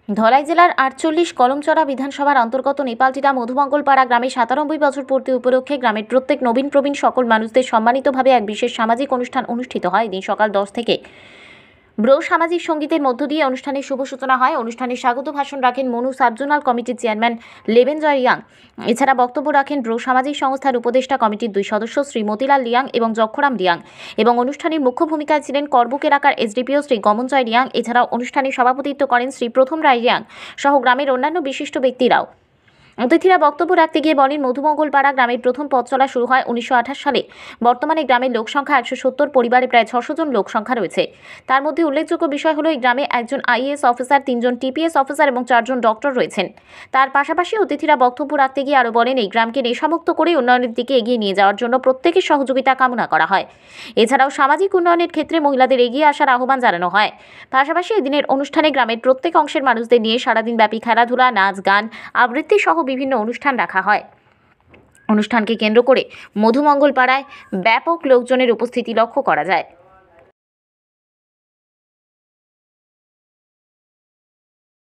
ধলাই জেলার ৪৮ কলমচড়া বিধানসভার অন্তর্গত নেপালটিলা মধুমঙ্গলপাড়া গ্রামে ৯৭ বছর পূর্তি উপলক্ষে গ্রামের প্রত্যেক নবীন প্রবীণ সকল মানুষদের সম্মানিতভাবে এক বিশেষ সামাজিক অনুষ্ঠান অনুষ্ঠিত হয়। দিন সকাল 10 থেকে ব্রো সামাজিক সঙ্গীতের মধ্য দিয়ে অনুষ্ঠানের শুভ সূচনা হয়। অনুষ্ঠানে স্বাগত ভাষণ রাখেন মনু সাবজোনাল কমিটির চেয়ারম্যান লেবেনজয় রিয়াং। এছাড়া বক্তব্য রাখেন ব্রো সামাজিক সংস্থার উপদেষ্টা কমিটির 2 সদস্য শ্রী মতিলাল রিয়াং এবং যক্ষরাম রিয়াং এবং অনুষ্ঠানের মুখ্য ভূমিকায় ছিলেন করবুক এলাকার এসডিপিও শ্রী গমনজয় রিয়াং। এছাড়াও অনুষ্ঠানে সভাপতিত্ব করেন শ্রী প্রথম রায় রিয়াং সহ গ্রামের অন্যান্য বিশিষ্ট ব্যক্তিরাও। অতিথিরা বক্তব্য রাখতে গিয়ে বলেন, মধুমঙ্গলপাড়া গ্রামের প্রথম পথ চলা শুরু হয় 1928 সালে। বর্তমানে গ্রামের লোকসংখ্যা 170, পরিবারে প্রায় 600 জন লোকসংখ্যা রয়েছে। তার মধ্যে উল্লেখযোগ্য বিষয় হলো এই গ্রামে একজন আইএএস অফিসার, 3 জন টিপিএস অফিসার এবং 4 জন ডক্টর রয়েছেন। তার পাশাপাশি অতিথিরা বক্তব্য রাখতে গিয়ে আরও বলেন, এই গ্রামকে নেশামুক্ত করে উন্নয়নের দিকে এগিয়ে নিয়ে যাওয়ার জন্য প্রত্যেকের সহযোগিতা কামনা করা হয়। এছাড়াও সামাজিক উন্নয়নের ক্ষেত্রে মহিলাদের এগিয়ে আসার আহ্বান জানানো হয়। পাশাপাশি এদিনের অনুষ্ঠানে গ্রামের প্রত্যেক অংশের মানুষদের নিয়ে সারাদিন ব্যাপী খেলাধুলা, নাচ, গান, আবৃত্তি সহ বিভিন্ন অনুষ্ঠান রাখা হয়। অনুষ্ঠানকে কেন্দ্র করে মধুমঙ্গলপাড়ায় ব্যাপক লোকজনের উপস্থিতি লক্ষ্য করা যায়।